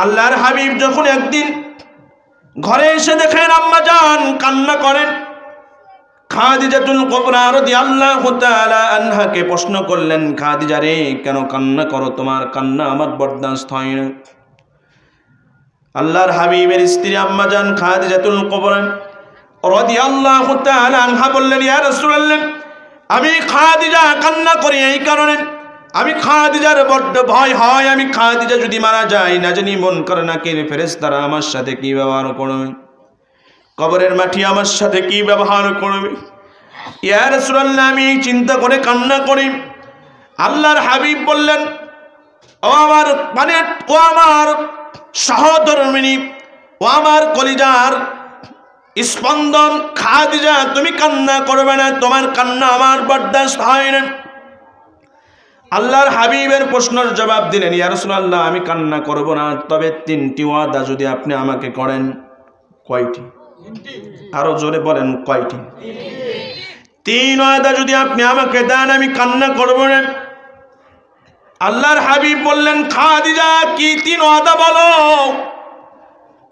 আল্লাহর হাবিব যখন একদিন ঘরে এসে দেখেন আম্মা জান কান্না করেন, খাদিজাতুল কুবরা রাদিয়াল্লাহু তাআলা আনহাকে প্রশ্ন করলেন, খাদিজা রে কেন কান্না করো, তোমার কান্না আমার বরদাস্ত হয় না। আল্লাহর হাবিবের স্ত্রী আম্মা জান খাদিজাতুল কুবরা রাদিয়াল্লাহু তাআলা আনহা বললেন, ইয়া রাসূলুল্লাহ, আমি খাদিজা কান্না করি এই কারণে, আমি খাদিজার বড্ড ভয় হয়, আমি খাদিজা যদি মারা যায় না জানি মন করে না কে ফেরেশতারা আমার সাথে কি ব্যবহার করবে, কবরের মাটি আমার সাথে কি ব্যবহার করবে। ইয়া রাসূলুল্লাহ, আমি চিন্তা করে কান্না করি। আল্লাহর হাবিব বললেন, ও আমার সহধর্মিণী, ও আমার কলিজার স্পন্দন খাদিজা, তুমি কান্না করবে না, তোমার কান্না আমার বরদাস্ত হয় না। আল্লাহর হাবিবের প্রশ্নের জবাব দিলেন, ইয়া রাসূলুল্লাহ, আমি কান্না করব না, তবে 3টি ওয়াদা যদি আপনি আমাকে করেন। কয়টি? আরো জোরে বলেন, কয়টি? 3 ওয়াদা যদি আপনি আমাকে দেন আমি কান্না করব না। আল্লাহর হাবিব বললেন, খাদিজা কি 3 ওয়াদা বলো,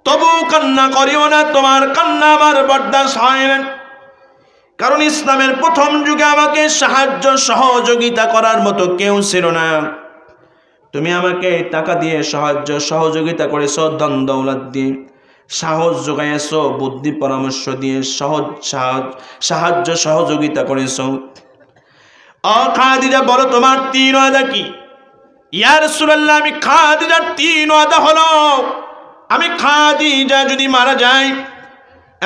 তবু কান্না করিও না, তোমার কান্না আমার বরদাস্ত হয় না। কারণ ইসলামের প্রথম যুগে আমাকে সাহায্য সহযোগিতা করার মতো কেউ ছিল না। তুমি আমাকে টাকা দিয়ে সাহায্য সহযোগিতা করেছো, ধন দৌলত দিয়ে সাহস যোগাইছো, বুদ্ধি পরামর্শ দিয়ে সাহায্য সহযোগিতা করেছো। খাদিজা বলো তোমার 3 ওয়াদা কি? ইয়া রাসূলুল্লাহ, আমি খাদিজার 3 ওয়াদা হলো, আমি খাদিজা যদি মারা যায়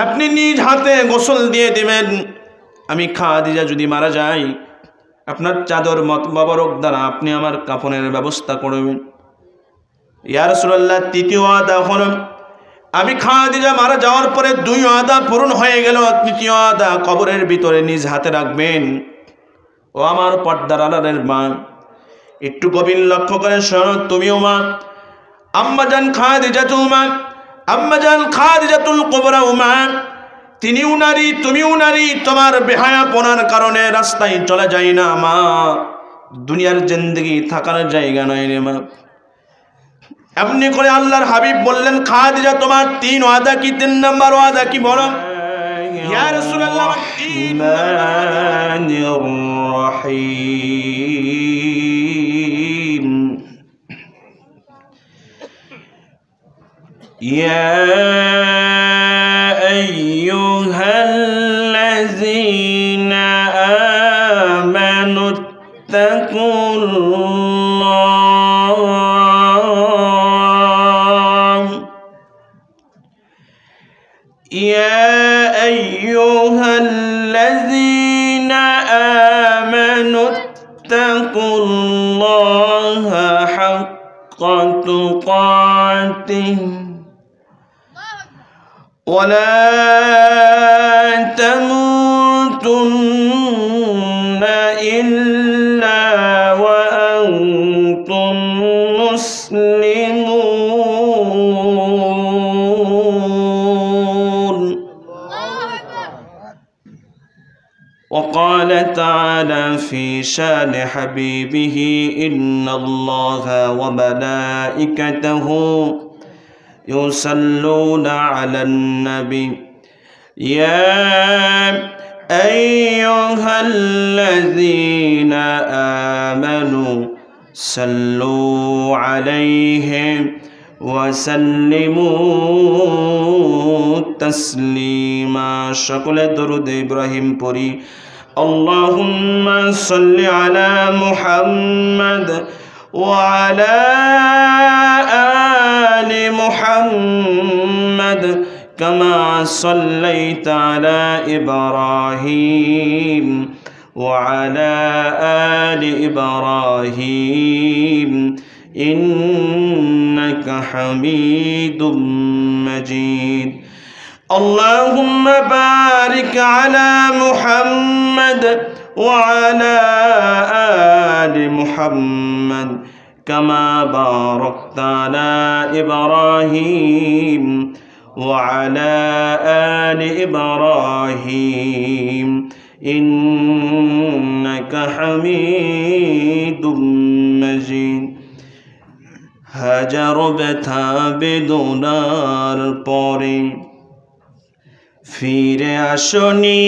আপনি নিজ হাতে গোসল দিয়ে দিবেন, আমি খাদিজা যদি মারা যাই আপনার চাদর মোবারক দ্বারা আপনি আমার কাফনের ব্যবস্থা করবেন। ইয়া রাসূলুল্লাহ, 3য় ওয়াদা হলো, আমি খাদিজা মারা যাওয়ার পরে 2 ওয়াদা পূরণ হয়ে গেল, 3য় ওয়াদা কবরের ভিতরে নিজ হাতে রাখবেন। ও আমার পর্দার আড়ালের মা, একটু গভীর লক্ষ্য করে শোনো, তুমিও মা, আম্মা জান খাদিজাতুল মা, আম্মা জান খাদিজাতুল কুবরা মা, তিনিও নারী তুমিও নারী, তোমার বেহায়াপনার কারণে রাস্তায় চলে যায় না মা, দুনিয়ার জিন্দেগি থাকার জায়গা নয় রে মা। এমনি করে আল্লাহর হাবিব বললেন, খাদিজা তোমার 3 ওয়াদা কি? 3 নম্বর ওয়াদা কি বলো? ইয়া রাসূলুল্লাহ, রহিম, ইয়া আইয়ুহাল্লাযীনা আমানু তাকুল্লাহ, ইয়া আইয়ুহাল্লাযীনা আমানু তাকুল্লাহা হাক্কা তুকাতিহি ولا تموتن إلا وأنتم مسلمون. وقال تعالى في شان حبيبه إن الله وملائكته يصلون على النبي يا أيها الذين آمنوا صلوا عليه وسلموا تسليما. সকলে দরুদ ইব্রাহিম পড়ি। اللهم صل على محمد وعلى آل محمد كما صليت على إبراهيم وعلى آل إبراهيم إنك حميد مجيد. اللهم بارك على محمد وعلى آل محمد كما باركت على إبراهيم وعلى آل إبراهيم إنك حميد مجيد. হাজারো ব্যথা বেদনার পরে ফিরে আসনি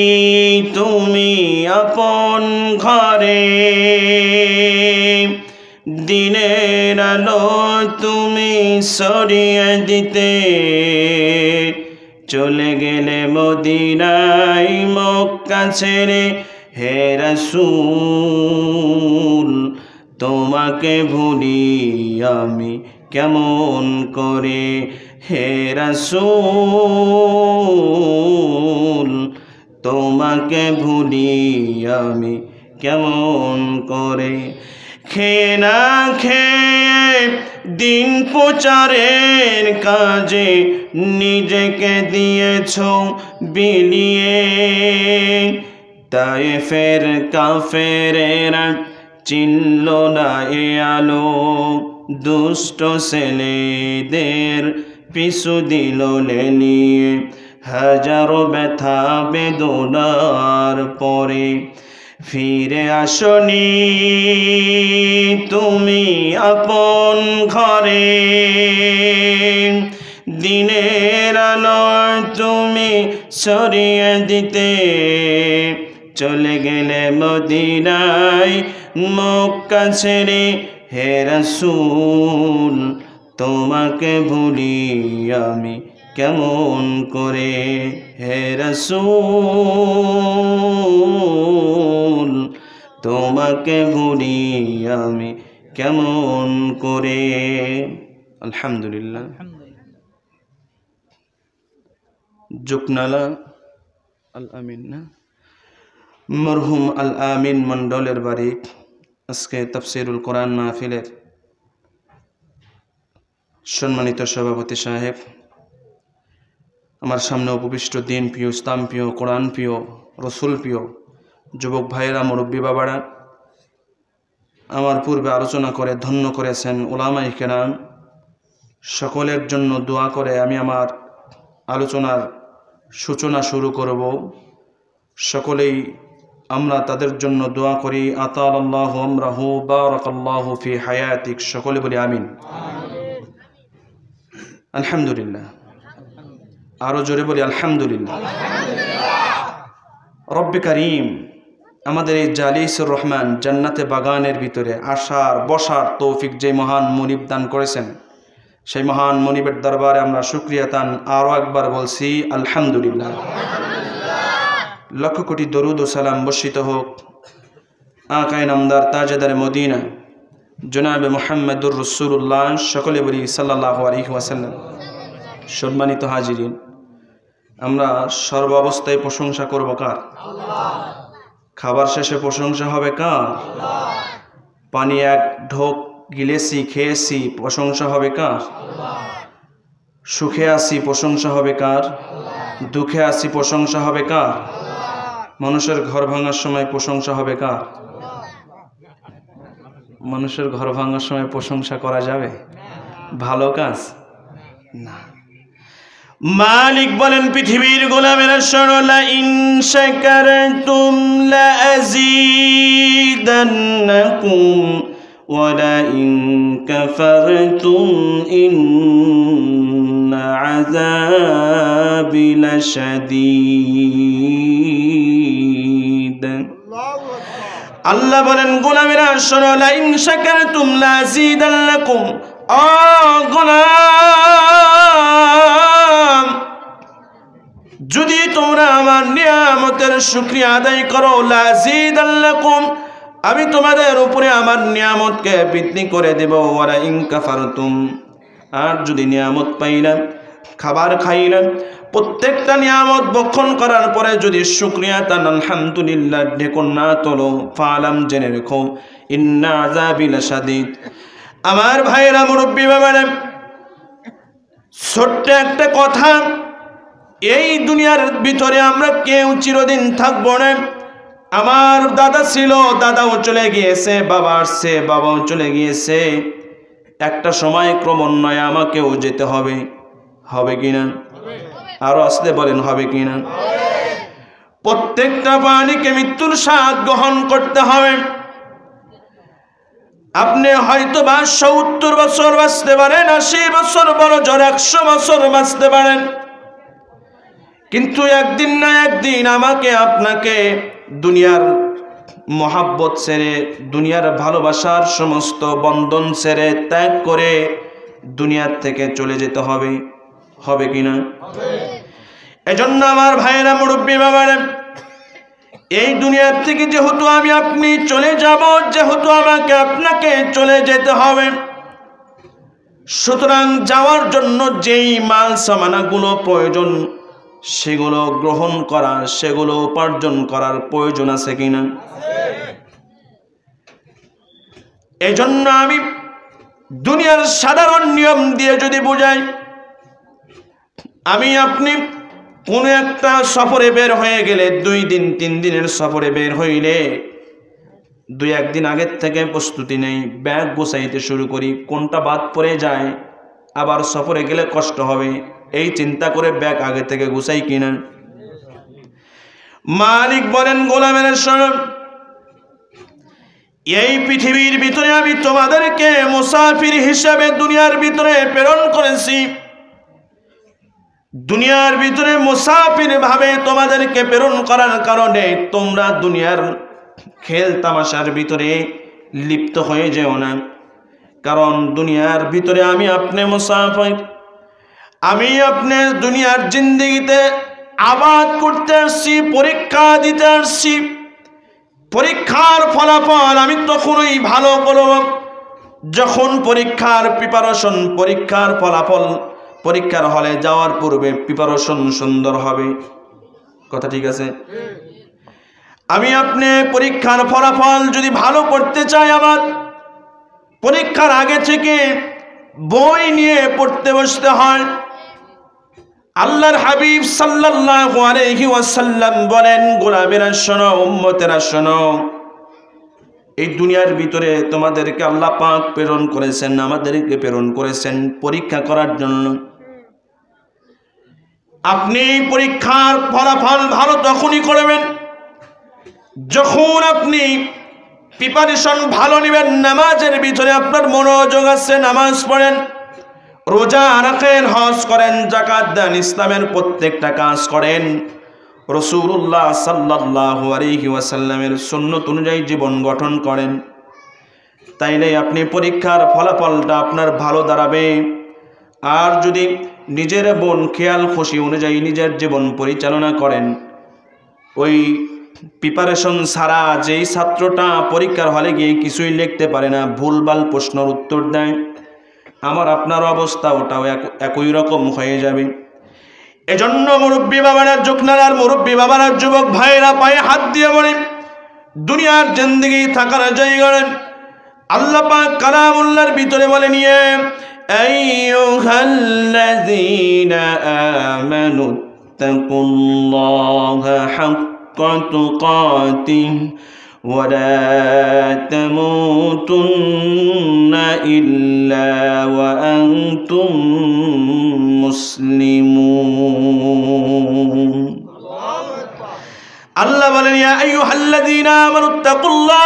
তুমি আপন ঘরে, দিনের আলো তুমি সরিয়ে দিতে চলে গেলে মদিনায় মক্কা ছেড়ে। হে রাসূল তোমাকে ভুলি আমি কেমন করে, হে রাসূল তোমাকে ভুলি আমি কেমন করে। খেয়ে না খেয়ে দিন প্রচারের কাজে নিজেকে দিয়েছ বিলিয়ে, তায়েফের কাফেরেরা চিনল না এ আলো, দুষ্ট ছেলেদের পিছু দিল লেলিয়ে। হাজারো ব্যথা বেদনার পরে ফিরে আসনি তুমি আপন ঘরে, দিনের আলো তুমি সরিয়ে দিতে চলে গেলে মদিনায় মক্কা ছেড়ে। হে রাসূল তোমাকে ভুলি আমি কেমন করে, হে রাসূল তোমাকে ভুলি আমি কেমন করে। আলহামদুলিল্লাহ। জুকনালা আল আমিন না, মরহুম আল আমিন মন্ডলের বাড়ি আজকে তাফসীরুল কোরআন মাহফিলের সম্মানিত সভাপতি সাহেব, আমার সামনে উপবিষ্ট দিন প্রিয়, ইসলাম প্রিয়, কোরআন প্রিয়, রসুল প্রিয় যুবক ভাইয়েরা, মুরব্বী বাবারা, আমার পূর্বে আলোচনা করে ধন্য করেছেন উলামায়ে কেরাম, সকলের জন্য দোয়া করে আমি আমার আলোচনার সূচনা শুরু করব। সকলেই আমরা তাদের জন্য দোয়া করি। আতালাল্লাহু আমরাহু বারাকাল্লাহু ফি হায়াতিক, সকলে বলি আমিন। আলহামদুলিল্লাহ, আরো জোরে বলি আলহামদুলিল্লাহ। রব্বে কারীম আমাদের এই জালিসুর রহমান জান্নাতে বাগানের ভিতরে আসার বসার তৌফিক যে মহান মুনিব দান করেছেন, সেই মহান মুনিবের দরবারে আমরা শুকরিয়া তান আরো একবার বলছি আলহামদুলিল্লাহ। লক্ষ কোটি দরুদ ও সালাম বর্ষিত হোক আকায়ে নামদার তাজেদার মদিনা জনাবে মুহাম্মদুর রাসূলুল্লাহ, সকলে বলি সাল্লাল্লাহু আলাইহি ওয়াসাল্লাম। সম্মানিত হাজিরিন, আমরা সর্ব অবস্থায় প্রশংসা করব কার? খাবার শেষে প্রশংসা হবে কার? পানি এক ঢোক গিলেছি খেয়েছি প্রশংসা হবে কার? সুখে আছি প্রশংসা হবে কার? দুঃখে আছি প্রশংসা হবে কার? মানুষের ঘর ভাঙার সময় প্রশংসা হবে কার? মানুষের ঘর ভাঙার সময় প্রশংসা করা যাবে? ভালো কাজ না। মালিক বলেন পৃথিবীর গোলামেরা শোনো, লা ইন শাকারতুম লা আযীদান্নাকুম ওয়া লা ইন কাফারতুম ইন্না আযাবি লাশাদীদ। আল্লাহ বলেন গোলামেরা শোনো, লা ইন শাকারতুম লা আযীদান্নাকুম, ও গোলাম যদি তোমরা আমার নিয়ামতের শুকরিয়া আদায় করো, লা আযীদান্নাকুম আমি তোমাদের উপরে আমার নিয়ামতকে বৃদ্ধি করে দেব। ওয়া লা ইন কাফারতুম আর যদি নিয়ামত পাইলাম, খাবার খাইলাম, প্রত্যেকটা নিয়ামত ভক্ষণ করার পরে যদি শুকরিয়া তান আলহামদুলিল্লাহ ঢেকুন না তোলো, ফালাম জেনে রেখো ইন্না আযাবি লাশাদীদ। আমার ভাইরা মুরব্বী বাবারা, ছোট্ট একটা কথা, এই দুনিয়ার ভিতরে আমরা কেউ চিরদিন থাকবো না। আমার দাদা ছিল, দাদাও চলে গিয়েছে, বাবা আসছে, বাবাও চলে গিয়েছে। একটা সময় ক্রমান্বয়ে আমাকেও যেতে হবে, হবে কিনা? আরো আসতে বলেন হবে কিনা? প্রত্যেকটা প্রাণীকে মৃত্যুর স্বাদ গ্রহণ করতে হবে। আপনি হয়তো বা 70 বছর বাঁচতে পারেন, 80 বছর, বড় জোর 100 বছর বাঁচতে পারেন, কিন্তু একদিন না একদিন আমাকে আপনাকে দুনিয়ার মহাব্বত ছেড়ে, দুনিয়ার ভালোবাসার সমস্ত বন্ধন ছেড়ে ত্যাগ করে দুনিয়ার থেকে চলে যেতে হবে। হবে কিনা? এজন্য আমার ভাইয়েরা, মুরব্বী বাবারা, এই দুনিয়ার থেকে যেহেতু আমি আপনি চলে যাব, যেহেতু আমাকে আপনাকে চলে যেতে হবে, সুতরাং যাওয়ার জন্য যেই মাল সামানাগুলো প্রয়োজন সেগুলো গ্রহণ করা, সেগুলো উপার্জন করার প্রয়োজন আছে কিনা? এই জন্য আমি দুনিয়ার সাধারণ নিয়ম দিয়ে যদি বুঝাই, আমি আপনি কোনো একটা সফরে বের হয়ে গেলে, 2 দিন 3 দিনের সফরে বের হইলে 2-1 দিন আগের থেকে প্রস্তুতি নেই, ব্যাগ গোছাইতে শুরু করি, কোনটা বাদ পড়ে যায়, আবার সফরে গেলে কষ্ট হবে, এই চিন্তা করে ব্যাগ আগে থেকে গুছাই কিনা? মালিক বলেন, গোলামের শোনো, এই পৃথিবীর ভিতরে আমি তোমাদেরকে মুসাফির হিসাবে দুনিয়ার ভিতরে প্রেরণ করেছি, দুনিয়ার ভিতরে মুসাফির ভাবে তোমাদেরকে প্রেরণ করার কারণে তোমরা দুনিয়ার খেল তামাশার ভিতরে লিপ্ত হয়ে যেও না, কারণ দুনিয়ার ভিতরে আমি আপনি মুসাফির, আমি আপনি দুনিয়ার জিন্দেগিতে আবাদ করতে আসছি, পরীক্ষা দিতে আসছি, পরীক্ষার ফলাফল আমি তখনই ভালো করব যখন পরীক্ষার প্রিপারেশন, পরীক্ষার ফলাফল, পরীক্ষার হলে যাওয়ার পূর্বে প্রিপারেশন সুন্দর হবে। কথা ঠিক আছে? আমি আপনি পরীক্ষার ফলাফল যদি ভালো করতে চাই, আমার পরীক্ষার আগে থেকে বই নিয়ে পড়তে বসতে হয়। আল্লাহর হাবিব সাল্লাল্লাহু আলাইহি ওয়াসাল্লাম বলেন, গোলামেরা শোনো, উম্মতেরা শোনো, এই দুনিয়ার ভিতরে তোমাদেরকে আল্লাহ পাক প্রেরণ করেছেন, আমাদেরকে প্রেরণ করেছেন পরীক্ষা করার জন্য। আপনি পরীক্ষার ফলাফল ভালো তখনই করবেন যখন আপনি প্রিপারেশন ভালো নেবেন, নামাজের ভিতরে আপনার মনোযোগ আছে, নামাজ পড়েন, রোজা রাখেন, হজ করেন, যাকাত দেন, ইসলামের প্রত্যেকটা কাজ করেন, রাসূলুল্লাহ সাল্লাল্লাহু আলাইহি ওয়াসাল্লামের সুন্নাত অনুযায়ী জীবন গঠন করেন, তাইলে আপনি পরীক্ষার ফলাফলটা আপনার ভালো দাঁড়াবে। আর যদি নিজের মন খেয়াল খুশি অনুযায়ী নিজের জীবন পরিচালনা করেন, ওই প্রিপারেশন ছাড়া যেই ছাত্রটা পরীক্ষার হলে গিয়ে কিছুই লিখতে পারে না, ভুলভাল প্রশ্নের উত্তর দেয়, আমার আপনার অবস্থা ওটাও একই রকম হয়ে যাবে। এজন্য মুরব্বী বাবারা, জোকনার মুরব্বী বাবারা, যুবক ভাইরা পায়ে হাত দিয়ে বলে, দুনিয়ার জিন্দেগি থাকার জায়গায় আল্লাহ পাক কালামুল্লাহর ভিতরে বলে নিয়ে, আইয়ুহাল্লাযীনা আমানু তাকুল্লাহা হাক্কা তুকাতিহি ওয়া লা তামুতুন্না ইল্লা ওয়া আনতুম মুসলিমুন। আল্লাহ বলেন, ইয়া আইয়ুহাল্লাযীনা আমানু তাকুল্লাহ,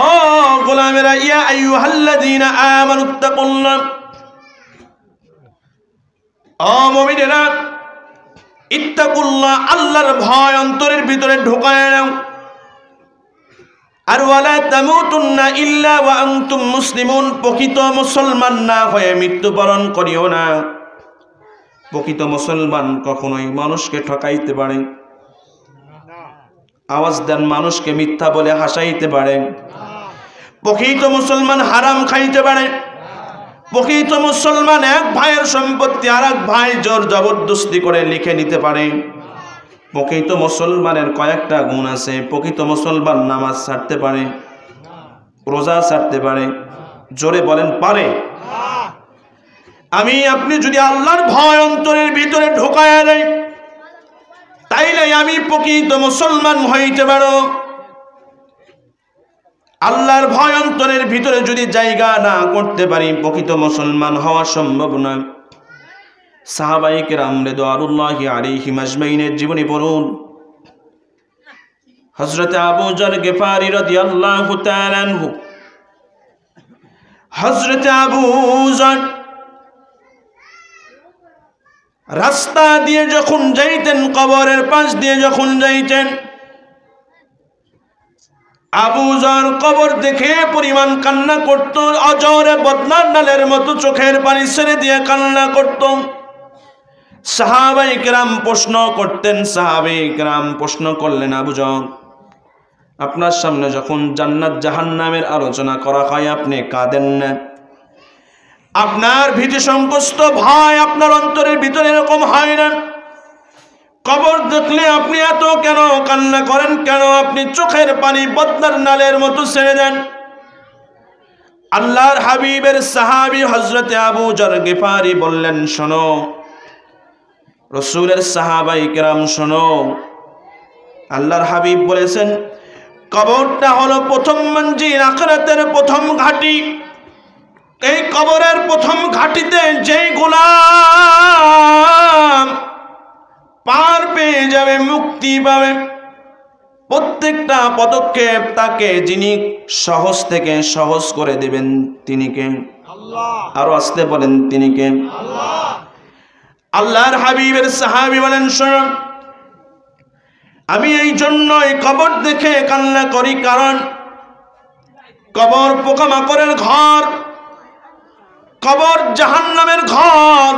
ও গোলামেরা, ইয়া আইয়ুহাল্লাযীনা আমানু তাকুল্লাহ, ও মুমিনেরা, ইত্তাকুল্লাহ, আল্লাহর ভয় অন্তরের ভিতরে ঢোকায় নাও, আর ওয়ালা তামুতুন্না ইল্লা ওয়া আনতুম মুসলিমুন, প্রকৃত মুসলমান না হয়ে মৃত্যুবরণ করিও না। প্রকৃত মুসলমান কখনোই মানুষকে ঠকাইতে পারে, আওয়াজ দেন, মানুষকে মিথ্যা বলে হাসাইতে পারে, প্রকৃত মুসলমান হারাম খাইতে পারে, প্রকৃত মুসলমান এক ভাইয়ের সম্পত্তি আর এক ভাই জোর জবরদস্তি করে লিখে নিতে পারে। প্রকৃত মুসলমানের কয়েকটা গুণ আছে। প্রকৃত মুসলমান নামাজ ছাড়তে পারে, রোজা ছাড়তে পারে, জোরে বলেন পারে। আমি আপনি যদি আল্লাহর ভয় অন্তরের ভিতরে ঢোকায়া দেয়, তাইলে আমি প্রকৃত মুসলমান হইতে পারো। আল্লাহর ভয় অন্তরের ভিতরে যদি জায়গা না করতে পারি, প্রকৃত মুসলমান হওয়া সম্ভব না। সাহাবায়ে কেরাম রিদওয়ানুল্লাহি আলাইহিম আজমাইনের জীবনী পড়ুন। হযরত আবু যর গিফারি রাদিয়াল্লাহু তাআলা আনহু, হযরত আবু যর রাস্তা দিয়ে যখন যাইতেন, কবরের পাশ দিয়ে যখন যাইতেন, আবু যর কবর দেখে পরিমাণ কান্না করত, অজরে বদনার নালের মতো চোখের পানি ছেড়ে দিয়ে কান্না করত। সাহাবায়ে কেরাম প্রশ্ন করতেন, সাহাবায়ে কেরাম প্রশ্ন করলেন, আবু যর, আপনার সামনে যখন জান্নাত জাহান্নামের আলোচনা করা হয় আপনি কাঁদেন না? আপনার ভীতি সংকুচিত ভয় আপনার অন্তরের ভিতরে এরকম হয় না? কবর দেখলে আপনি এত কেন কান্না করেন? কেন আপনি চোখের পানি বদনার নালের মতো ছেড়ে দেন? আল্লাহর হাবিবের সাহাবী হযরতে আবু যর গিফারি বললেন, শোনো রাসূলের সাহাবায়ে কেরাম, শোনো, আল্লাহর হাবিব বলেছেন কবরটা হলো প্রথম মঞ্জিল, আখিরাতের প্রথম ঘাঁটি। এই কবরের প্রথম ঘাঁটিতে যেই গোলাম পার পেয়ে যাবে, মুক্তি পাবে, প্রত্যেকটা পদক্ষেপ তাকে যিনি সহজ থেকে সহজ করে দিবেন তিনি কে? আল্লাহ। আরো আসতে বলেন, তিনি কে? আল্লাহ। আল্লাহর হাবিবের সাহাবী বলেন, শোনো, আমি এই জন্যই কবর দেখে কান্না করি, কারণ কবর পোকামাকড়ের ঘর, কবর জাহান্নামের ঘর,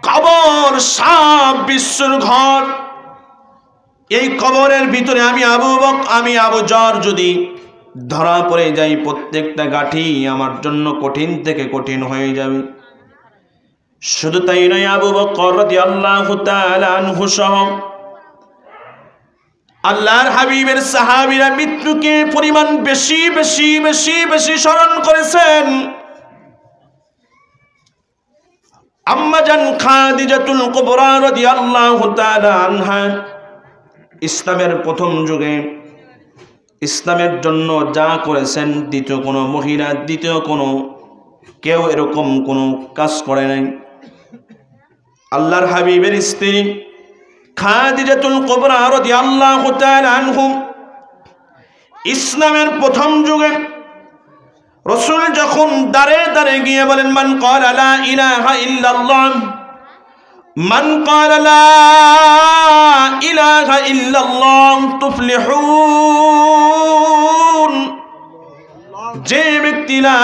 কবর সাপ বিশ্বর ঘর। এই কবরের ভিতরে আমি আবু যর যদি ধরা পড়ে যাই, প্রত্যেকটা গাঁঠি আমার জন্য কঠিন থেকে কঠিন হয়ে যাবে। শুধু তাই নয়, আবু বকর রাদিয়াল্লাহু তাআলা আনহু সহ আল্লাহর হাবিবের সাহাবীরা মৃত্যুকে পরিমাণ বেশি বেশি বেশি বেশি স্মরণ করেছেন। আম্মা জান খাদিজাতুল কুবরা রাদিয়াল্লাহু তাআলা আনহা ইসলামের প্রথম যুগে ইসলামের জন্য যা করেছেন, দ্বিতীয় কোনো মহিলা, দ্বিতীয় কোনো কেউ এরকম কোনো কাজ করে নাই। আল্লাহর হাবিবের স্ত্রী খাদিজাতুল কুবরা রাদিয়াল্লাহু তাআলা আনহা ইসলামের প্রথম যুগে রাসূল যখন দাঁড়ে দাঁড়ে গিয়ে বলেন, মান ক্বালা লা ইলাহা ইল্লাল্লাহ, মান ক্বালা লা ইলাহা ইল্লাল্লাহ তুফলিহুন, যে ব্যক্তি লা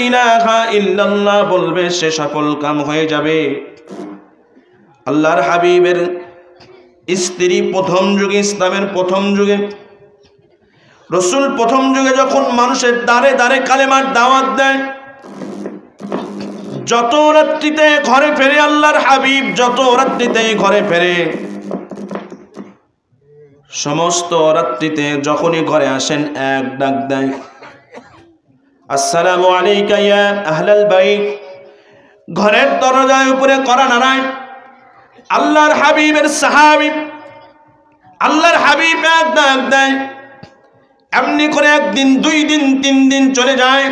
ইলাহা ইল্লাল্লাহ বলবে সে সফল কাম হয়ে যাবে। আল্লাহর হাবিবের স্ত্রী প্রথম যুগে, ইসলামের প্রথম যুগে রাসূল প্রথম যুগে যখন মানুষের দাঁড়ে দাঁড়ে কালেমার দাওয়াত দেয়, যত রাত্রিতে ঘরে ফেরে আল্লাহর হাবিব, যত রাত্রিতে ঘরে ফেরে, সমস্ত রাত্রিতে যখনই ঘরে আসেন এক ডাক দেয়, আসসালামু আলাইকা ইয়া আহলাল বাইত। ঘরের দরজায় উপরে করা নাড়ায়। আল্লাহর হাবিবের সাহাবী, আল্লাহর হাবিব এক ডাক দেয়। এমনি করে একদিন, দুই দিন, তিন দিন চলে যায়।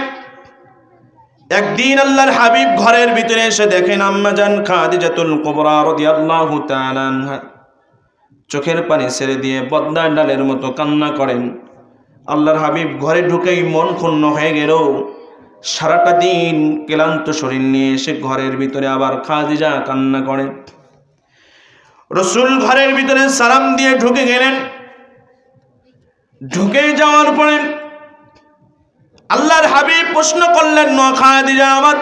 একদিন আল্লাহর হাবিব ঘরের ভিতরে এসে দেখেন আম্মা জান খাদিজাতুল কুবরা রাদিয়াল্লাহু তাআলা আনহা চোখের পানি ছেড়ে দিয়ে বদনার ডালের মতো কান্না করেন। আল্লাহর হাবিব ঘরে ঢুকেই মন ক্ষুণ্ণ হয়ে গেল। সারাটা দিন ক্লান্ত শরীর নিয়ে এসে ঘরের ভিতরে আবার খাদিজা কান্না করেন। রাসূল ঘরের ভিতরে সালাম দিয়ে ঢুকে গেলেন। ঢুকে যাওয়ার পরে আল্লাহর হাবিব প্রশ্ন করলেন, খাদিজা, আমার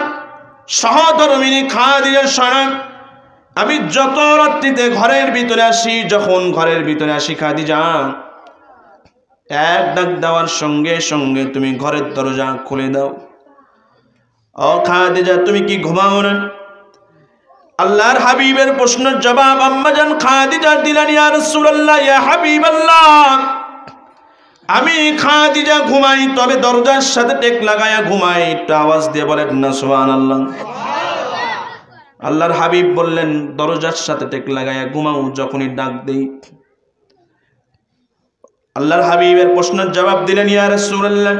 সহধর্মিনী খাদিজা, শোনো, আমি যত রাত্রিতে ঘরের ভিতরে আসি, যখন ঘরের ভিতরে আসি খাদিজা, এক ডাক দেওয়ার সঙ্গে সঙ্গে তুমি ঘরের দরজা খুলে দাও। ও খাদিজা, তুমি কি ঘুমাও না? আল্লাহর হাবিবের প্রশ্নের জবাব আম্মা জান খাদিজা দিলেন, ইয়া রাসূলুল্লাহ, ইয়া হাবিবাল্লাহ, আমি খাদিজা ঘুমাই, তবে দরজার সাথে টেক লাগায়া ঘুমাই। একটু আওয়াজ দিয়ে বলেন না সুবহানাল্লাহ। আল্লাহর হাবিব বললেন, দরজার সাথে টেক লাগায়া ঘুমাও যখনই ডাক দেই। আল্লাহর হাবিবের প্রশ্নের জবাব দিলেন, ইয়া রাসূলুল্লাহ,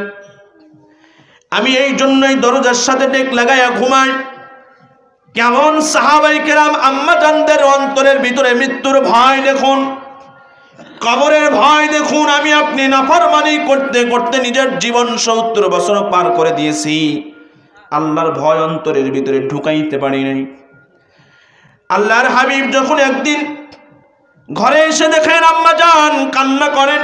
আমি এই জন্যই দরজার সাথে টেক লাগায়া ঘুমাই। কেমন সাহাবায়ে কেরাম আম্মা জানদের অন্তরের ভিতরে মৃত্যুর ভয় দেখুন। কবরের ভয় দেখুন, আমি আপনি নাফরমানি করতে করতে নিজের জীবন 70 বছর পার করে দিয়েছি, আল্লাহর ভয় অন্তরের ভিতরে ঢুকাইতে পারি নাই। আল্লাহর হাবিব যখন একদিন ঘরে এসে দেখেন আম্মা জান কান্না করেন,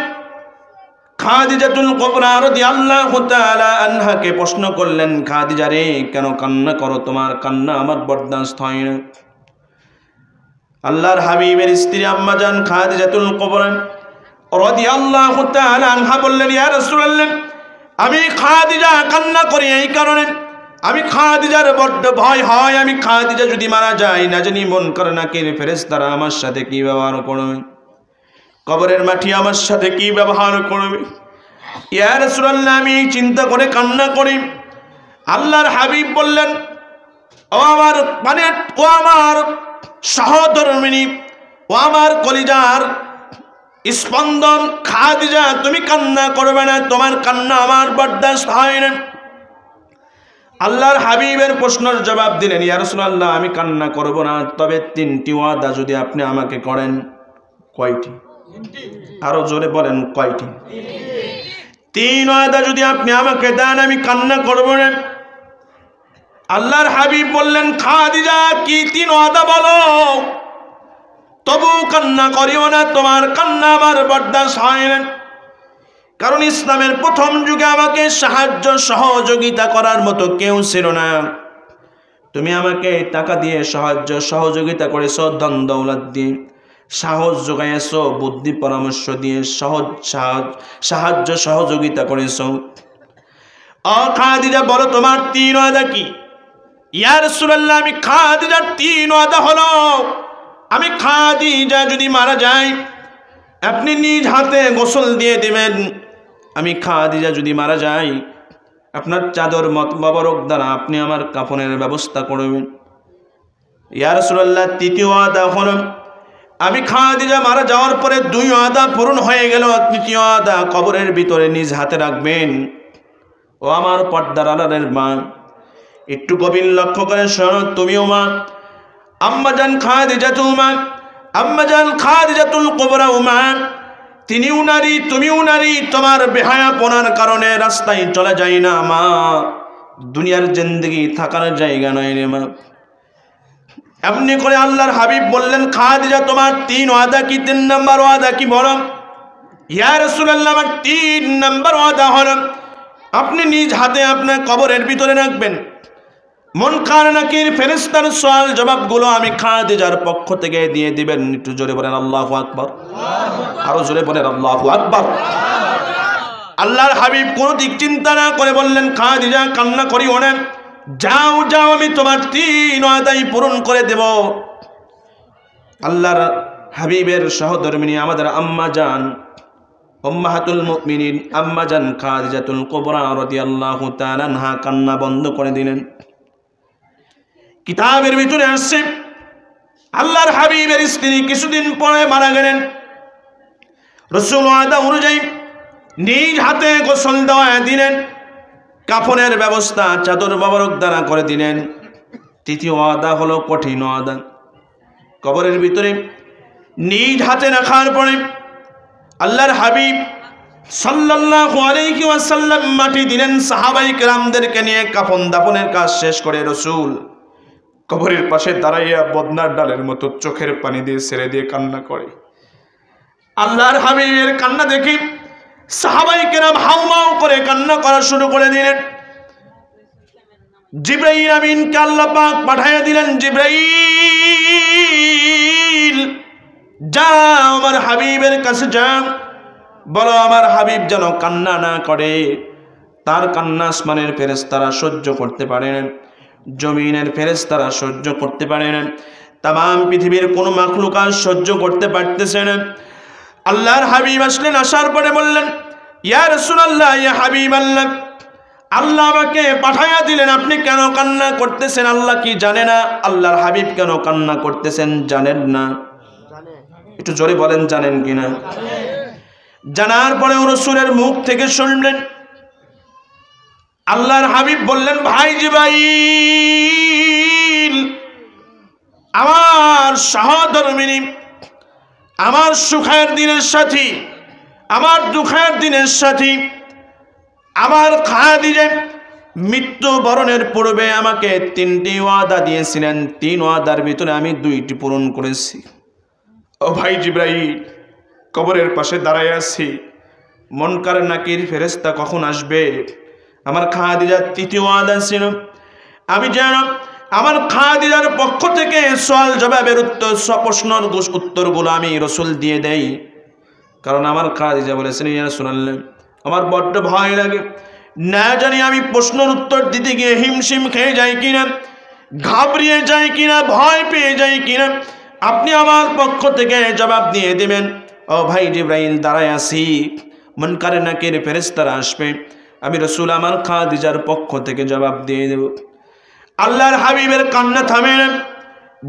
খাদিজাতুল কুবরা রাদিয়াল্লাহু তাআলা আনহাকে প্রশ্ন করলেন, খাদিজা রে, কেন কান্না করো? তোমার কান্না আমার বরদাস্ত হয় না। আল্লাহর হাবিবের স্ত্রী আম্মা জান খাদিজাতুল কুবরা রাদিয়াল্লাহু তাআলা আনহা বললেন, ইয়া রাসূলুল্লাহ, আমি খাদিজা কান্না করি এই কারণে, আমি খাদিজার বড্ড ভয় হয়, আমি খাদিজা যদি মারা যায় না জানি মন করে না কে ফেরেশতারা আমার সাথে কি ব্যবহার করবে, কবরের মাটি আমার সাথে কি ব্যবহার করবে। ইয়া রাসূলুল্লাহ, আমি চিন্তা করে কান্না করি। আল্লাহর হাবিব বললেন, ও আমার সহধর্মিনী, ও আমার কলিজার স্পন্দন খাদিজা, তুমি কান্না করবে না, তোমার কান্না আমার বরদাস্ত হয় না। আল্লাহর হাবিবের প্রশ্নের জবাব দিলেন, ইয়া রাসূলুল্লাহ, আমি কান্না করব না, তবে 3টি ওয়াদা যদি আপনি আমাকে করেন। কয়টি? আরো জোরে বলেন, কয়টি? 3 ওয়াদা যদি আপনি আমাকে দেন আমি কান্না করব না। আল্লাহর হাবিব বললেন, খাদিজা কি 3 ওয়াদা বলো, তবু কান্না করিও না, তোমার কান্না আমার বরদাস্ত হয় না। কারণ ইসলামের প্রথম যুগে আমাকে সাহায্য সহযোগিতা করার মতো কেউ ছিল না। তুমি আমাকে টাকা দিয়ে সাহায্য সহযোগিতা করেছো, ধন দৌলত দিয়ে সাহস যোগাইছো, বুদ্ধি পরামর্শ দিয়ে সাহায্য সহযোগিতা করেছো। খাদিজা বলো তোমার 3 ওয়াদা কি? ইয়া রাসূলুল্লাহ, আমি খাদিজার 3 ওয়াদা হলো, আমি খাদিজা যদি মারা যাই আপনি নিজ হাতে গোসল দিয়ে দিবেন, আমি খাদিজা যদি মারা যাই আপনার চাদর মোবারক দ্বারা আপনি আমার কাফনের ব্যবস্থা করবেন। ইয়া রাসূলুল্লাহ, 3য় ওয়াদা হলো, আমি খাদিজা মারা যাওয়ার পরে 2 ওয়াদা পূরণ হয়ে গেল, 3য় ওয়াদা কবরের ভিতরে নিজ হাতে রাখবেন। ও আমার পর্দার আড়ালের মা, একটু গভীর লক্ষ্য করে শোনো, তুমিও মা, আম্মা জান খাদিজাতুল মা, আম্মা জান খাদিজাতুল কুবরা মা, তিনিও নারী তুমিও নারী, তোমার বেহায়াপনার কারণে রাস্তায় চলে যাই না মা, দুনিয়ার জিন্দেগি থাকার জায়গা নয় রে মা। এমনি করে আল্লাহর হাবিব বললেন, খাদিজা তোমার 3 ওয়াদা কি? 3 নম্বর ওয়াদা কি বলো? ইয়া রাসূলুল্লাহ, আমার 3 নম্বর ওয়াদা হলো, আপনি নিজ হাতে আপনার কবরের ভিতরে রাখবেন। মুনকার নাকির ফেরেশতার সওয়াল জবাবগুলো আমি খাদিজার পক্ষ থেকে দিয়ে দিবেন। একটু জোরে বলেন আল্লাহু আকবার, আরো জোরে বলেন আল্লাহু আকবার। আল্লাহর হাবিব কোনো দিক চিন্তা না করে বললেন, খাদিজা কান্না করিও না, যাও যাও, আমি তোমার 3 ওয়াদাই পূরণ করে দেব। আল্লাহর হাবিবের সহধর্মিনী আমাদের আম্মা জান উম্মাহাতুল মুমিনিন আম্মা জান খাদিজাতুল কুবরা রাদিয়াল্লাহু তাআলা আনহা কান্না বন্ধ করে দিলেন। কিতাবের ভিতরে আসছে আল্লাহর হাবিবের স্ত্রী কিছুদিন পরে মারা গেলেন। রাসূল ওয়াদা অনুযায়ী নিজ হাতে গোসল দেওয়া দিলেন, কাফনের ব্যবস্থা চাদর মোবারক দ্বারা করে দিলেন। 3য় ওয়াদা হলো কঠিন ওয়াদা, কবরের ভিতরে নিজ হাতে রাখার পরে আল্লাহর হাবিব সাল্লাল্লাহু আলাইহি ওয়াসাল্লাম মাটি দিলেন। সাহাবায়ে কেরামদেরকে নিয়ে কাফন দাফনের কাজ শেষ করে রাসূল কবরের পাশে দাঁড়াইয়া বদনার ডালের মতো চোখের পানি দিয়ে ছেড়ে দিয়ে কান্না করে। আল্লাহর হাবিবের কান্না দেখে সাহাবায়ে কেরাম হাউমাউ করে কান্না করা শুরু করে দিলেন। জিবরাইল আমিনকে আল্লাহ পাক পাঠিয়ে দিলেন, জিবরাইল যাও আমার হাবিবের কাছে যাও, বলো আমার হাবিব যেন কান্না না করে। তার কান্না আসমানের ফেরেশতারা সহ্য করতে পারে না, জমিনের ফেরেশতারা সহ্য করতে পারে না, তামাম পৃথিবীর কোনো মাখলুকাত সহ্য করতে পারতেছে না। আল্লাহর হাবিব আসলেন, আসার পরে বললেন, ইয়া রাসূলুল্লাহ, ইয়া হাবিবাল্লাহ, আল্লাহ আমাকে পাঠাইয়া দিলেন, আপনি কেন কান্না করতেছেন? আল্লাহ কি জানে না আল্লাহর হাবিব কেন কান্না করতেছেন? জানেন না? একটু জোরে বলেন, জানেন কিনা? জানার পরে রাসূলের মুখ থেকে শুনলেন, আল্লাহর হাবিব বললেন, ভাই জিবরাইল, আমার সহধর্মিনী আমার সুখের দিনের সাথী, আমার দুঃখের দিনের সাথী, আমার খাদিজা মৃত্যুবরণের পূর্বে আমাকে 3টি ওয়াদা দিয়েছিলেন, 3 ওয়াদার ভিতরে আমি 2টি পূরণ করেছি। ও ভাই জিবরাইল, কবরের পাশে দাঁড়ায় আছি, মুনকার নাকির ফেরেশতা কখন আসবে? আমার খাদিজার 3টি ওয়াদা ছিল, আমি যেন আমার খাদিজার পক্ষ থেকে সওয়াল জবাবের উত্তর, প্রশ্নের উত্তরগুলো আমি রাসূল দিয়ে দেই। কারণ আমার খাদিজা বলেছেন, ইয়া রাসূলুল্লাহ, আমার বড্ড ভয় লাগে, না জানি আমি প্রশ্নের উত্তর দিতে গিয়ে হিমশিম খেয়ে যাই কিনা, ঘাবড়িয়ে যাই কিনা, ভয় পেয়ে যাই কিনা, আপনি আমার পক্ষ থেকে জবাব দিয়ে দেবেন। ও ভাই জিবরাইল, দাঁড়ায় আছি, মুনকার নাকির ফেরেশতারা আসবে, আমি রাসূল আমার খাদিজার পক্ষ থেকে জবাব দিয়ে দেব। আল্লাহর হাবিবের কান্না থামে না,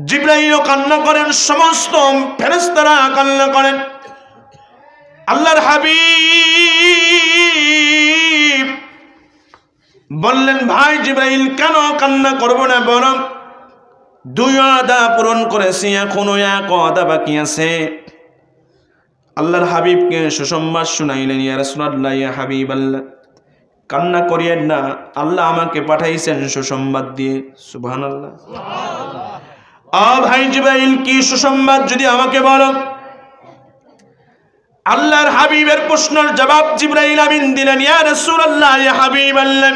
জিবরাইলও কান্না করেন, সমস্ত ফেরেশতারা কান্না করেন। আল্লাহর হাবিব বললেন, ভাই জিবরাইল, কেন কান্না করব না, বরং 2 ওয়াদা পূরণ করেছি, এখনো 1 ওয়াদা বাকি আছে। আল্লাহর হাবিবকে সুসংবাদ শুনাইলেন, ইয়া রাসূলুল্লাহ, ইয়া হাবিবাল্লাহ, কান্না করিয়েন না, আল্লাহ আমাকে পাঠাইছেন সুসংবাদ দিয়ে। সুবহানাল্লাহ। ও ভাই জিবরাইল, কি সুসংবাদ যদি আমাকে বলো? আল্লাহর হাবিবের প্রশ্নের জবাব জিবরাইল আমিন দিলেন, ইয়া রাসূলুল্লাহ, ইয়া হাবিবাল্লাহ,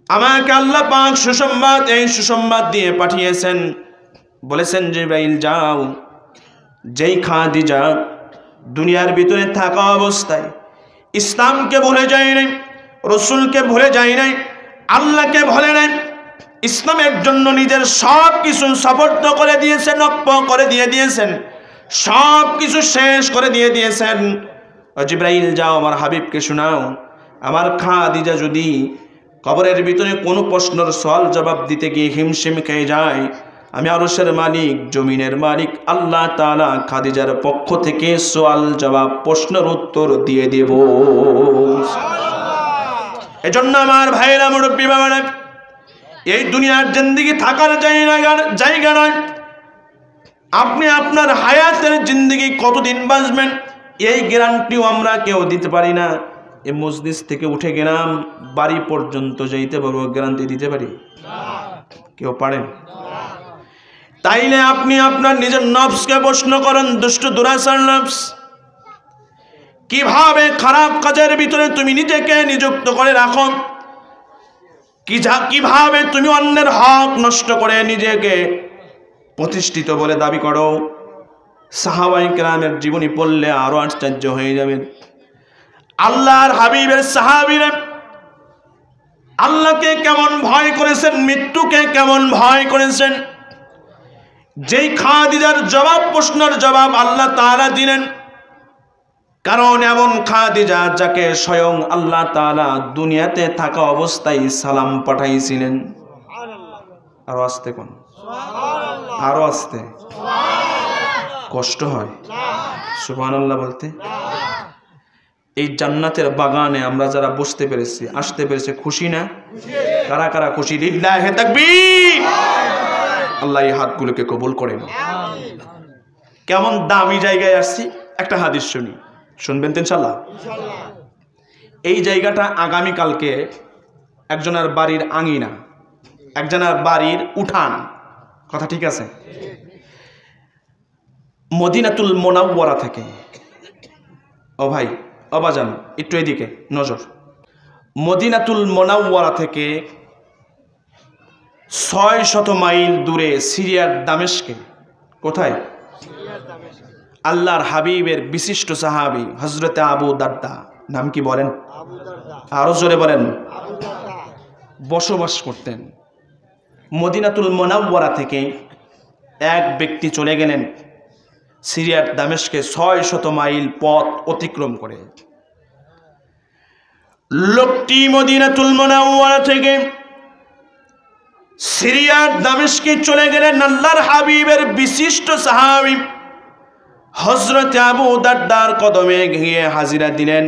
আমাকে আল্লাহ পাক সুসংবাদ, এই সুসংবাদ দিয়ে পাঠিয়েছেন। বলেছেন, জিবরাইল যাও, যেই খাদিজা দুনিয়ার ভিতরে থাকা অবস্থায় ইসলামকে ভুলে যায় নাই, রাসূলকে ভুলে যায় নাই, আল্লাহকে ভুলে নাই, ইসলামের জন্য নিজের সব কিছু সমর্থ করে দিয়েছেন, নক্ষ করে দিয়েছেন, সব কিছু শেষ করে দিয়েছেন। ও জিবরাইল যাও, আমার হাবিবকে শোনাও, আমার খাদিজা যদি কবরের ভিতরে কোনো প্রশ্নের সওয়াল জবাব দিতে গিয়ে হিমশিম খেয়ে যায়, আমি আরশের মালিক, জমিনের মালিক আল্লাহ তাআলা খাদিজার পক্ষ থেকে সওয়াল জবাব, প্রশ্নের উত্তর দিয়ে দেব। এজন্য আমার ভাইরা, মুরব্বী বাবারা, এই দুনিয়ার জিন্দেগি থাকার জায়গা নয়। আপনি আপনার হায়াতের জিন্দেগি কতদিন বাঁচবেন, এই গ্যারান্টিও আমরা কেউ দিতে পারি না। এই মজলিস থেকে উঠে গেলাম, বাড়ি পর্যন্ত যাইতে পারবো, গ্যারান্টি দিতে পারি? কেউ পারেন? তাইলে আপনি আপনার নিজের নফসকে প্রশ্ন করেন, দুষ্ট দুরাচার নফস, কিভাবে খারাপ কাজের ভিতরে তুমি নিজেকে নিযুক্ত করে রাখো, কিভাবে তুমি অন্যের হক নষ্ট করে নিজেকে প্রতিষ্ঠিত বলে দাবি করো। সাহাবায়ে কেরামের জীবনী পড়লে আরো আশ্চর্য হয়ে যাবেন। আল্লাহর হাবিবের সাহাবীরা আল্লাহকে কেমন ভয় করেছেন, মৃত্যুকে কেমন ভয় করেছেন। যেই খাদিজার জবাব, প্রশ্নের জবাব আল্লাহ তাআলা দিলেন, কারণ এমন খাদিজা যাকে স্বয়ং আল্লাহ তাআলা দুনিয়াতে থাকা অবস্থায় সালাম পাঠাইছিলেন। আরো আস্তে কোন, আরো আস্তে, কষ্ট হয় সুবহানাল্লাহ বলতে। এই জান্নাতের বাগানে আমরা যারা বসতে পেরেছি, আসতে পেরেছি, খুশি না? কারা কারা খুশি? লিল্লাহি তাকবীর। আল্লাহ এই হাতগুলোকে কবুল করেন। কেমন দামি জায়গায় আসছি, একটা হাদিস শুনি, শুনবেন তো ইনশাআল্লাহ। এই জায়গাটা আগামীকালকে একজনের বাড়ির আঙিনা, একজনের বাড়ির উঠান, কথা ঠিক আছে? মদিনাতুল মুনাওয়ারা থেকে, ও ভাই, অবাজান একটু এদিকে নজর, মদিনাতুল মুনাওয়ারা থেকে 600 মাইল দূরে সিরিয়ার দামেস্কে, কোথায়? আল্লাহর হাবিবের বিশিষ্ট সাহাবী হযরতে আবু দারদা, নাম কি বলেন? আরো জোরে বলেন। বসবাস করতেন। মদিনাতুল মুনাওয়ারা থেকে এক ব্যক্তি চলে গেলেন সিরিয়ার দামেস্কে 600 মাইল পথ অতিক্রম করে। লোকটি মদিনাতুল মুনাওয়ারা থেকে সিরিয়ার দামেস্কে চলে গেলেন আল্লাহর হাবিবের বিশিষ্ট সাহাবী হযরতে আবু দারদার কদমে গিয়ে হাজিরা দিলেন।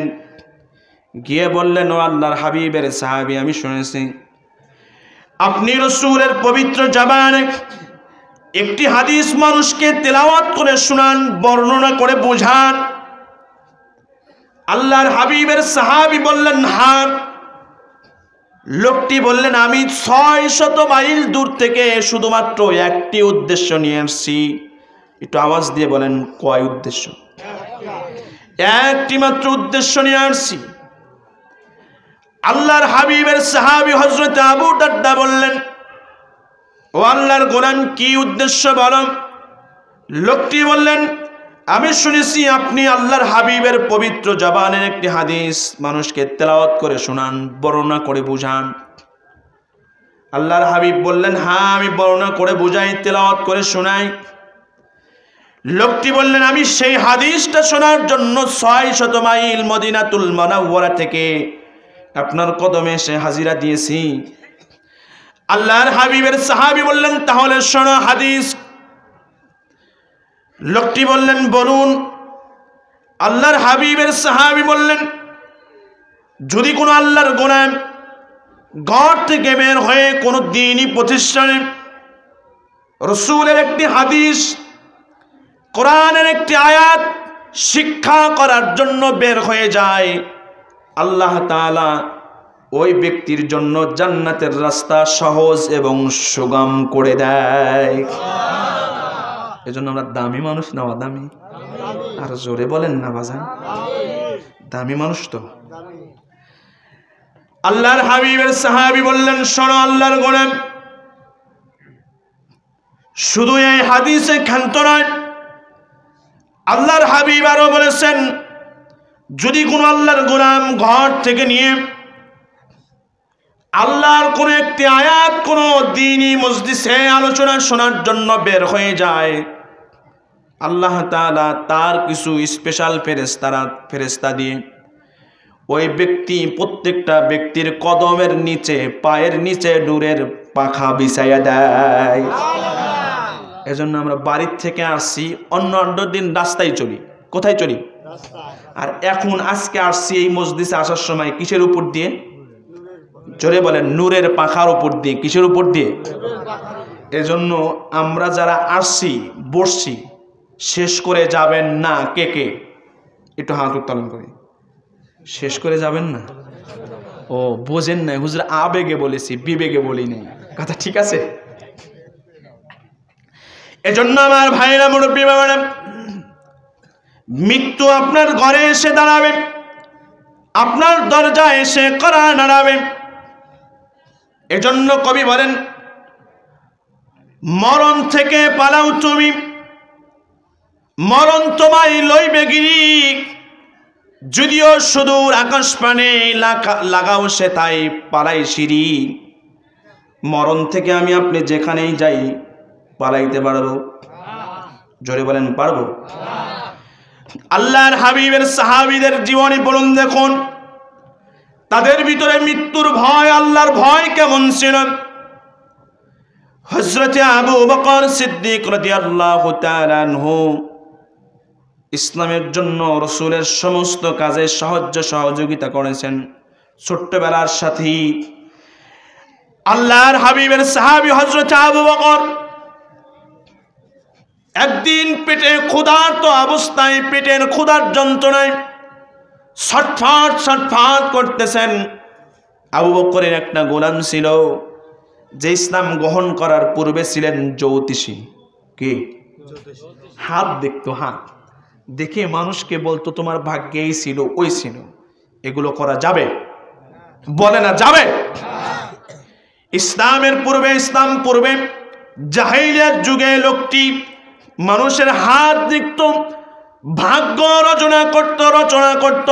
গিয়ে বললেন, ও আল্লাহর হাবিবের সাহাবী, আমি শুনেছি আপনি রাসূলের পবিত্র জবানে একটি হাদিস মানুষকে তেলাওয়াত করে শোনান, বর্ণনা করে বোঝান। আল্লাহর হাবিবের সাহাবী বললেন হ্যাঁ। লোকটি বললেন আমি 600 মাইল দূর থেকে শুধুমাত্র একটি উদ্দেশ্য নিয়ে আসছি। একটু আওয়াজ দিয়ে বলেন কয় উদ্দেশ্য? একটি মাত্র উদ্দেশ্য নিয়ে আসছি। আল্লাহর হাবিবের সাহাবী হযরত আবু দারদা বললেন ও আল্লাহর গোলাম কি উদ্দেশ্য বলেন? লোকটি বললেন আমি শুনেছি আপনি আল্লাহর হাবিবের পবিত্র জবানের একটি হাদিস মানুষকে তেলাওয়াত করে শোনান, বর্ণনা করে বুঝান। আল্লাহর হাবিব বললেন হ্যাঁ আমি বর্ণনা করে বুঝাই, তেলাওয়াত করে শোনাই। লোকটি বললেন আমি সেই হাদিসটা শোনার জন্য 600 মাইল মদিনাতুল মুনাওয়ারা থেকে আপনার কদমে এসে হাজিরা দিয়েছি। আল্লাহর হাবিবের সাহাবী বললেন তাহলে শোনো হাদিস। লোকটি বললেন বলুন। আল্লাহর হাবিবের সাহাবী বললেন যদি কোনো আল্লাহর গোলাম ঘর থেকে বের হয়ে কোনো দ্বীনি প্রতিষ্ঠানে রাসূলের একটি হাদিস, কোরআনের একটি আয়াত শিক্ষা করার জন্য বের হয়ে যায়, আল্লাহ তাআলা ওই ব্যক্তির জন্য জান্নাতের রাস্তা সহজ এবং সুগম করে দেয়। এজন্য আমরা দামি মানুষ না অদামি? আর জোরে বলেন না বাজান, দামি মানুষ তো। আল্লাহর হাবিবের সাহাবী বললেন শোনো আল্লাহর গোলাম, শুধু এই হাদিসে ক্ষান্ত নয়, আল্লাহর হাবিব আরো বলেছেন যদি কোনো আল্লাহর গোলাম ঘর থেকে নিয়ে আল্লাহর কোন একটি আয়াত কোন দ্বীনি মজলিসে আলোচনা শোনার জন্য বের হয়ে যায়, আল্লাহ তাআলা তার কিছু স্পেশাল ফেরেশতা দিয়ে ওই ব্যক্তি প্রত্যেকটা ব্যক্তির কদমের নিচে পায়ের নিচে নূরের পাখা বিছাইয়া দেয়। এজন্য আমরা বাড়ির থেকে আসছি, অন্য দিন রাস্তায় চলি। কোথায় চলি? আর এখন আজকে আসছি এই মজলিসে আসার সময় কিসের উপর দিয়ে? জোরে বলেন নূরের পাখার উপর দিয়ে। কিসের উপর দিয়ে? এজন্য আমরা যারা আসছি বসছি শেষ করে যাবেন না। কে কে একটু হাত উত্তোলন করি। শেষ করে যাবেন না? ও বোঝেন নাই হুজুর, আবেগে বলেছি, বিবেকে বলি নাই। কথা ঠিক আছে? এজন্য আমার ভাইরা মুরব্বী বাবারা, মৃত্যু আপনার ঘরে এসে দাঁড়াবে, আপনার দরজায় এসে কড়া নাড়াবে। এজন্য কবি বলেন মরণ থেকে পালাও তুমি, মরণ তোমায় লইবে গিরি, যদিও সুদূর আকাশ পানে লাগাও সে তাই পালাই সিঁড়ি। মরণ থেকে আমি আপনি যেখানেই যাই পালাইতে পারবো। জোরে বলেন পারবো? আল্লাহর হাবিবের সাহাবীদের জীবনী বলুন, দেখুন তাদের ভিতরে মৃত্যুর ভয়, আল্লাহর ভয় কেমন ছিল। হযরতে আবু বকর সিদ্দিক রাদিয়াল্লাহু তাআলা আনহু ইসলামের জন্য রাসূলের সমস্ত কাজে সাহায্য সহযোগিতা করেছেন। ছোট্টবেলার সাথী আল্লাহর হাবিবের সাহাবী হযরতে আবু বকর একদিন পেটে ক্ষুধার্ত অবস্থায়, পেটের ক্ষুধার যন্ত্রণায় ছটফট ছটফট করতেছেন। আবু বকরের একটা গোলাম ছিল যে ইসলাম গ্রহণ করার পূর্বে ছিলেন জ্যোতিষী। কি? হাত দেখতো, হাত দেখে মানুষকে বলতো তোমার ভাগ্যে এই ছিল ওই ছিল। এগুলো করা যাবে? বলে না যাবে? ইসলামের পূর্বে, ইসলাম পূর্বে জাহিলিয়াত যুগে লোকটি মানুষের হাত দেখত, ভাগ্য রচনা করত,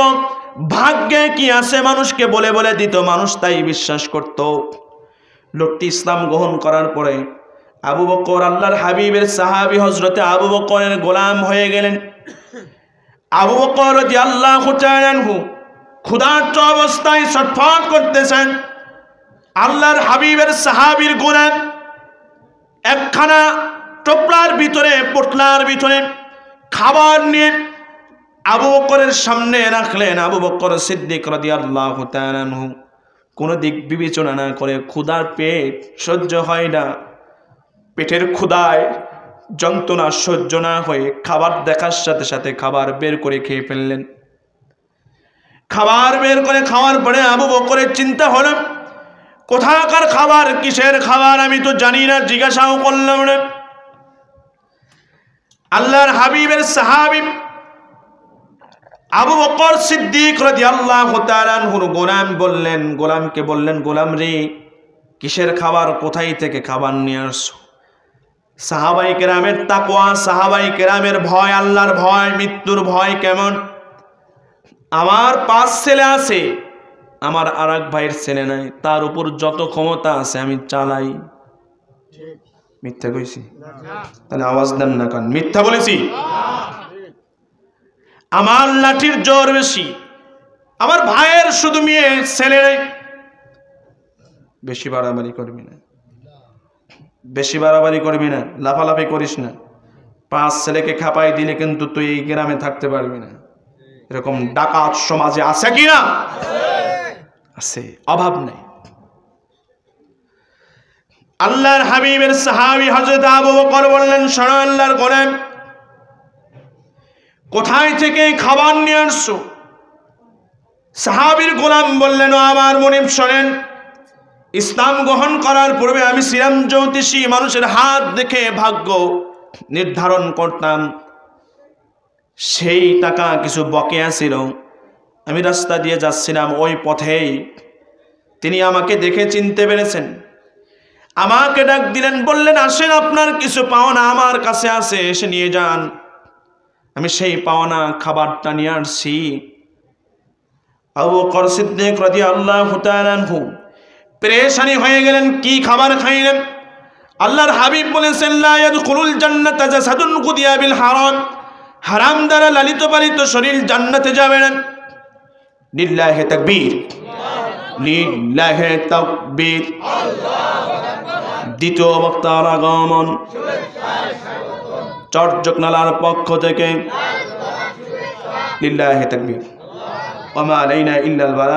ভাগ্যে কি আছে মানুষকে বলে বলে দিত, মানুষ তাই বিশ্বাস করত। লোকটি ইসলাম গ্রহণ করার পরে আবু বকর আল্লাহর হাবিবের সাহাবী হযরতে আবু বকরের গোলাম হয়ে গেলেন। আবু বকর রাদিয়াল্লাহু তাআলা আনহু ক্ষুধার্ত অবস্থায় ছটফট করতেছেন। আল্লাহর হাবিবের সাহাবীর গোলাম একখানা টোপলার ভিতরে, পোটলার ভিতরে খাবার নিয়ে আবু বকরের সামনে রাখলেন। আবু বকর সিদ্দিক রাদিয়াল্লাহু তাআলা আনহু কোনো দিক বিবেচনা না করে, ক্ষুধার পেট সহ্য হয় না, পেটের ক্ষুধায় যন্ত্রণা সহ্য না হয়ে খাবার দেখার সাথে সাথে খাবার বের করে খেয়ে ফেললেন। খাবার বের করে খাওয়ার পরে আবু বকরের চিন্তা হলো, কোথাকার খাবার, কিসের খাবার আমি তো জানি না, জিজ্ঞাসাও করলাম না। আল্লাহর হাবিবের সাহাবী আবু বকর সিদ্দিক রাদিয়াল্লাহু তাআলা আনহুর গোলামকে বললেন, গোলাম রে, কিসের খাবার, কোথায় থেকে খাবার নিয়ে আসছো? সাহাবায়ে কেরামের তাকওয়া, সাহাবায়ে কেরামের ভয়, আল্লাহর ভয়, মৃত্যুর ভয় কেমন। আমার 5 ছেলে আছে, আমার আরেক ভাইয়ের ছেলে নাই, তার উপর যত ক্ষমতা আছে আমি চালাই। মিথ্যা কইছি? তাহলে আওয়াজ দেন না কেন? মিথ্যা বলেছি? আমার লাঠির জোর বেশি, আমার ভাইয়ের শুধু মেয়ে ছেলে নেই। বেশি বাড়াবাড়ি করবি না, বেশি বাড়াবাড়ি করবি না, লাফালাফি করিস না। 5 ছেলেকে খাপাই দিলে কিন্তু তুই এই গ্রামে থাকতে পারবি না। এরকম ডাকাত সমাজে আছে কি না? আছে, অভাব নাই। আল্লাহর হাবিবের সাহাবী হযরত আবু বকর বললেন, শোনো আল্লাহর গোলাম, কোথায় থেকে খাবার নিয়ে আসছো? সাহাবীর গোলাম বললেন, ও আমার মুনিব শোনেন, ইসলাম গ্রহণ করার পূর্বে আমি ছিলাম জ্যোতিষী, মানুষের হাত দেখে ভাগ্য নির্ধারণ করতাম। সেই টাকা কিছু বকেয়া ছিল, আমি রাস্তা দিয়ে যাচ্ছিলাম, ওই পথেই তিনি আমাকে দেখে চিনতে পেরেছেন, আমাকে ডাক দিলেন, বললেন, আসেন, আপনার কিছু পাওনা আমার কাছে আছে, এসে নিয়ে যান। আমি সেই পাওনা খাবারটা নিয়ে আসছি। আবু বকর সিদ্দিক রাদিয়াল্লাহু তাআলা আনহু পেরেশানি হয়ে গেলেন, কি খাবার খাইলেন? আল্লাহর হাবিব বলেছেন, লা ইয়াদখুলুল জান্নাতা জাসাদুন গুদিয়া বিল হারাম, হারাম দ্বারা লালিত পালিত শরীর জান্নাতে যাবে না। লিল্লাহি তাকবীর, লিল্লাহি তাকবীর। দ্বিতীয় বক্তার আগমন, চট্টগ্রামের পক্ষ থেকে লিল্লাহি তাকবীর। ওয়া মা আলাইনা ইল্লাল বালাগ।